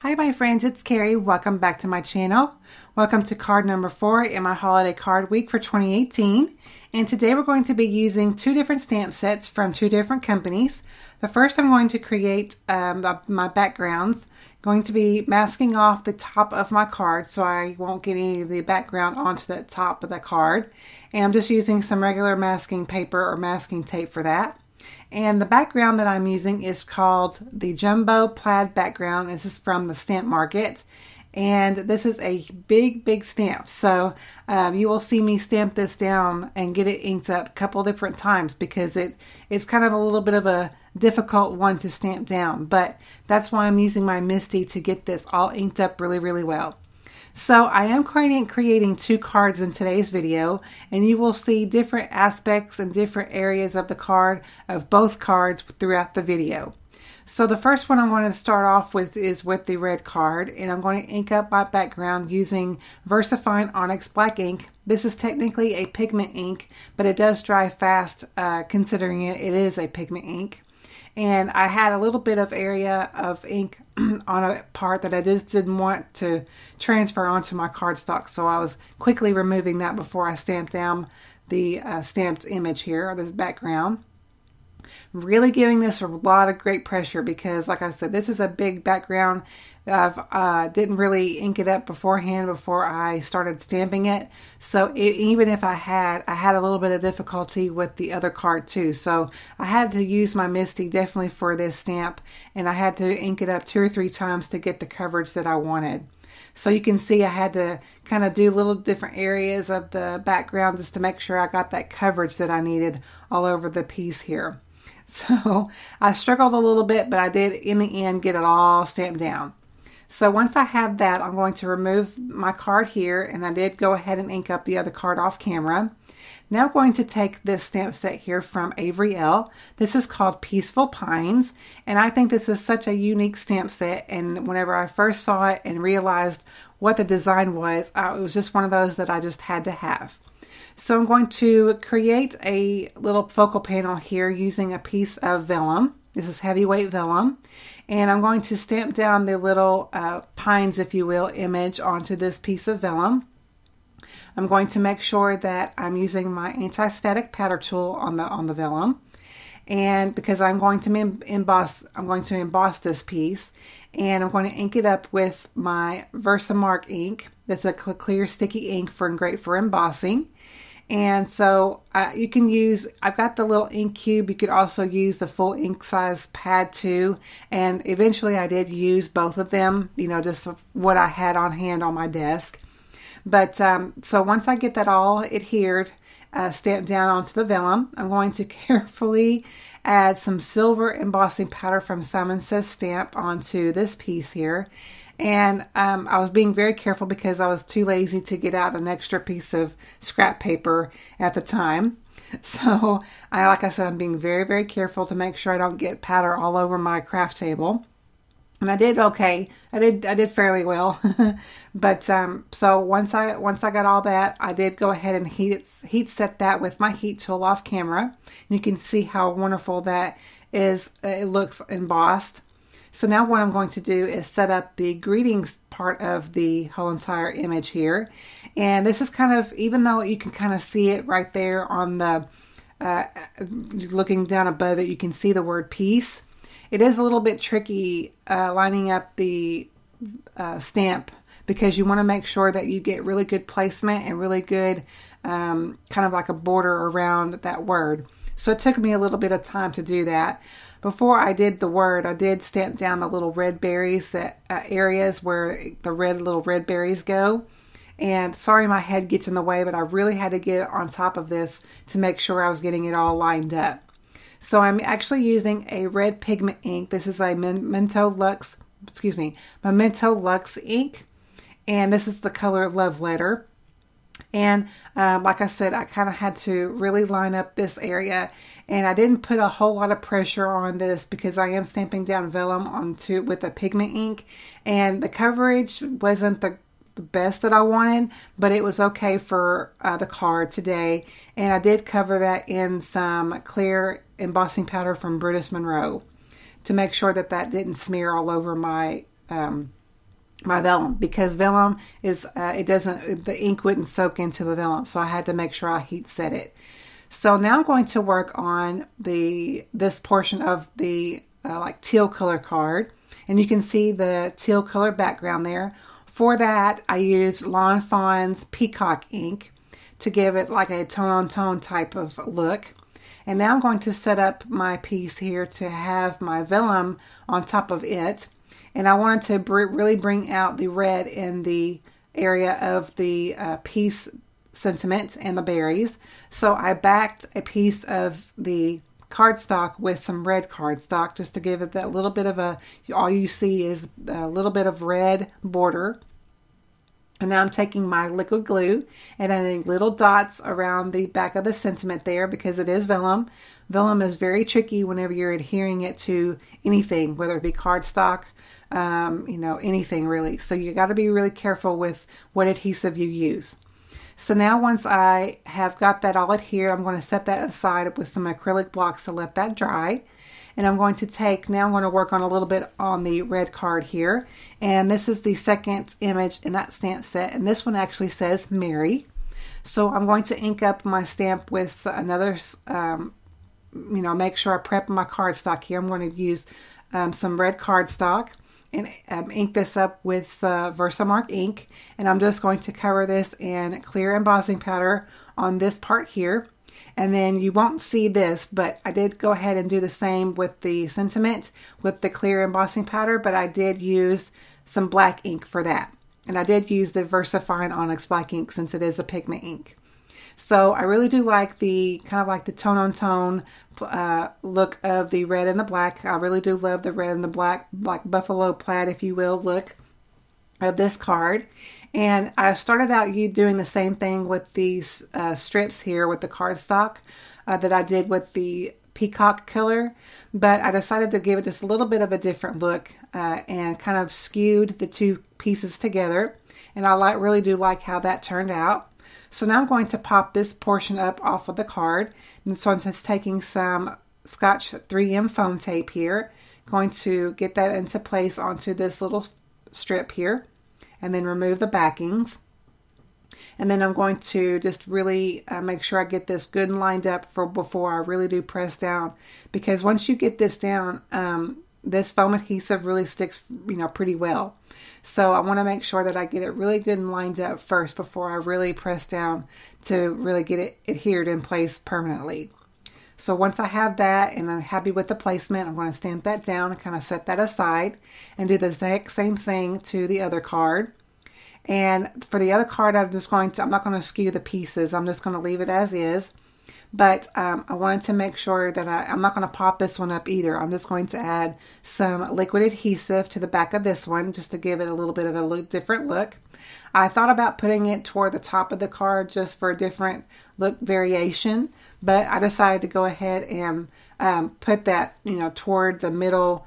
Hi my friends, it's Kari. Welcome back to my channel. Welcome to card number 4 in my holiday card week for 2018. And today we're going to be using two different stamp sets from two different companies. The first I'm going to create my backgrounds. Going to be masking off the top of my card so I won't get any of the background onto the top of the card. And I'm just using some regular masking paper or masking tape for that. And the background that I'm using is called the Jumbo Plaid Background. This is from the Stamp Market. And this is a big stamp. So you will see me stamp this down and get it inked up a couple different times because it's kind of a little bit of a difficult one to stamp down. But that's why I'm using my MISTI to get this all inked up really well. So I am creating two cards in today's video, and you will see different aspects and different areas of the card of both cards throughout the video. So the first one I want to start off with is with the red card, and I'm going to ink up my background using VersaFine Onyx Black ink. This is technically a pigment ink, but it does dry fast considering it is a pigment ink. And I had a little bit of area of ink on a part that I just didn't want to transfer onto my cardstock. So I was quickly removing that before I stamped down the stamped image here, or the background. Really giving this a lot of great pressure because, like I said, this is a big background. I didn't really ink it up beforehand before I started stamping it. So even if I had a little bit of difficulty with the other card too. So I had to use my MISTI definitely for this stamp, and I had to ink it up 2 or 3 times to get the coverage that I wanted. So you can see I had to kind of do little different areas of the background just to make sure I got that coverage that I needed all over the piece here. So I struggled a little bit, but I did in the end get it all stamped down. So once I have that, I'm going to remove my card here, and I did go ahead and ink up the other card off camera. Now I'm going to take this stamp set here from Avery Elle. This is called Peaceful Pines, and I think this is such a unique stamp set, and whenever I first saw it and realized what the design was, it was just one of those that I just had to have. So I'm going to create a little focal panel here using a piece of vellum. This is heavyweight vellum. And I'm going to stamp down the little pines, if you will, image onto this piece of vellum. I'm going to make sure that I'm using my anti-static pattern tool on the vellum. And because I'm going to emboss this piece, and I'm going to ink it up with my Versamark ink. That's a clear sticky ink great for embossing. And so you can use, I've got the little ink cube. You could also use the full ink size pad too. And eventually I did use both of them, you know, just what I had on hand on my desk. But so once I get that all adhered, stamped down onto the vellum, I'm going to carefully add some silver embossing powder from Simon Says Stamp onto this piece here. And I was being very careful because I was too lazy to get out an extra piece of scrap paper at the time. So, like I said, I'm being very careful to make sure I don't get powder all over my craft table. And I did okay. I did fairly well. But so once I got all that, I did go ahead and heat set that with my heat tool off camera. And you can see how wonderful that is. It looks embossed. So now what I'm going to do is set up the greetings part of the whole entire image here. And this is kind of, even though you can kind of see it right there on the, looking down above it, you can see the word peace. It is a little bit tricky lining up the stamp because you want to make sure that you get really good placement and really good kind of like a border around that word. So it took me a little bit of time to do that. Before I did the word, I did stamp down the little red berries, that areas where the little red berries go. And sorry my head gets in the way, but I really had to get on top of this to make sure I was getting it all lined up. So I'm actually using a red pigment ink. This is a Memento Luxe ink. And this is the color Love Letter. And like I said, I kind of had to really line up this area, and I didn't put a whole lot of pressure on this because I am stamping down vellum with a pigment ink, and the coverage wasn't the best that I wanted, but it was okay for the card today. And I did cover that in some clear embossing powder from Brutus Monroe to make sure that that didn't smear all over my my vellum, because vellum is, the ink wouldn't soak into the vellum. So I had to make sure I heat set it. So now I'm going to work on this portion of the like teal color card. And you can see the teal color background there. For that, I used Lawn Fawn's Peacock ink to give it like a tone-on-tone type of look. And now I'm going to set up my piece here to have my vellum on top of it. And I wanted to really bring out the red in the area of the piece sentiment and the berries. So I backed a piece of the cardstock with some red cardstock just to give it that little bit of all you see is a little bit of red border. And now I'm taking my liquid glue and adding little dots around the back of the sentiment there because it is vellum. Vellum is very tricky whenever you're adhering it to anything, whether it be cardstock, anything really. So you got to be really careful with what adhesive you use. So now once I have got that all adhered, I'm going to set that aside with some acrylic blocks to let that dry. And I'm going to work on a little bit on the red card here. And this is the second image in that stamp set. And this one actually says Mary. So I'm going to ink up my stamp with another, make sure I prep my cardstock here. I'm going to use some red cardstock and ink this up with Versamark ink. And I'm just going to cover this in clear embossing powder on this part here. And then you won't see this, but I did go ahead and do the same with the sentiment with the clear embossing powder, but I did use some black ink for that. And I did use the VersaFine Onyx black ink since it is a pigment ink. So I really do like the tone-on-tone look of the red and the black. I really do love the red and the black buffalo plaid, if you will, look of this card. And I started out doing the same thing with these strips here with the cardstock that I did with the peacock color, but I decided to give it just a little bit of a different look and kind of skewed the two pieces together. And I really do like how that turned out. So now I'm going to pop this portion up off of the card. And so I'm just taking some Scotch 3M foam tape here, going to get that into place onto this little strip here, and then remove the backings. And then I'm going to just really make sure I get this good and lined up before I really do press down. Because once you get this down, this foam adhesive really sticks, pretty well. So I want to make sure that I get it really good and lined up first before I really press down to really get it adhered in place permanently. So once I have that and I'm happy with the placement, I'm going to stamp that down and kind of set that aside and do the exact same thing to the other card. And for the other card, I'm not going to skew the pieces. I'm just going to leave it as is. But I wanted to make sure that I'm not going to pop this one up either. I'm just going to add some liquid adhesive to the back of this one just to give it a little bit of a different look. I thought about putting it toward the top of the card just for a different look variation, but I decided to go ahead and put that toward the middle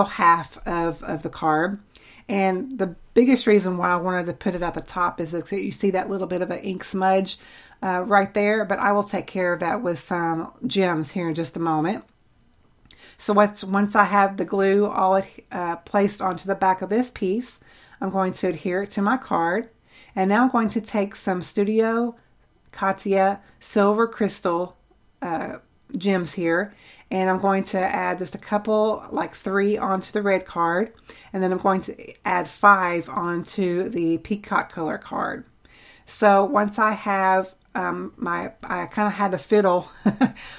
half of the card. And the biggest reason why I wanted to put it at the top is that you see that little bit of an ink smudge right there, but I will take care of that with some gems here in just a moment. So once I have the glue all placed onto the back of this piece, I'm going to adhere it to my card. And now I'm going to take some Studio Katia Silver Crystal gems here, and I'm going to add just a couple, like 3 onto the red card, and then I'm going to add 5 onto the peacock color card. So once I have I kind of had to fiddle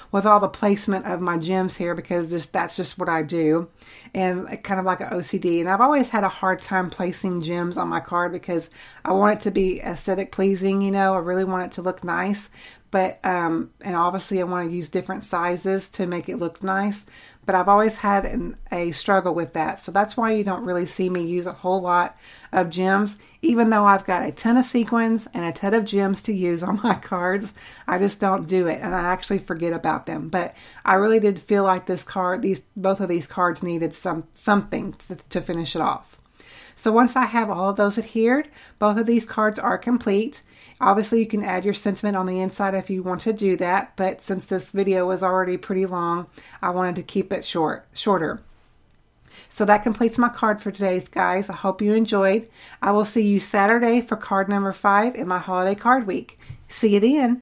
with all the placement of my gems here because that's just what I do, and kind of like an OCD. And I've always had a hard time placing gems on my card because I want it to be aesthetic pleasing, I really want it to look nice. But, and obviously I want to use different sizes to make it look nice, but I've always had a struggle with that. So that's why you don't really see me use a whole lot of gems, even though I've got a ton of sequins and a ton of gems to use on my cards. I just don't do it, and I actually forget about them. But I really did feel like both of these cards needed something to finish it off. So once I have all of those adhered, both of these cards are complete. Obviously, you can add your sentiment on the inside if you want to do that, but since this video was already pretty long, I wanted to keep it shorter. So that completes my card for today, guys. I hope you enjoyed. I will see you Saturday for card number 5 in my holiday card week. See you then.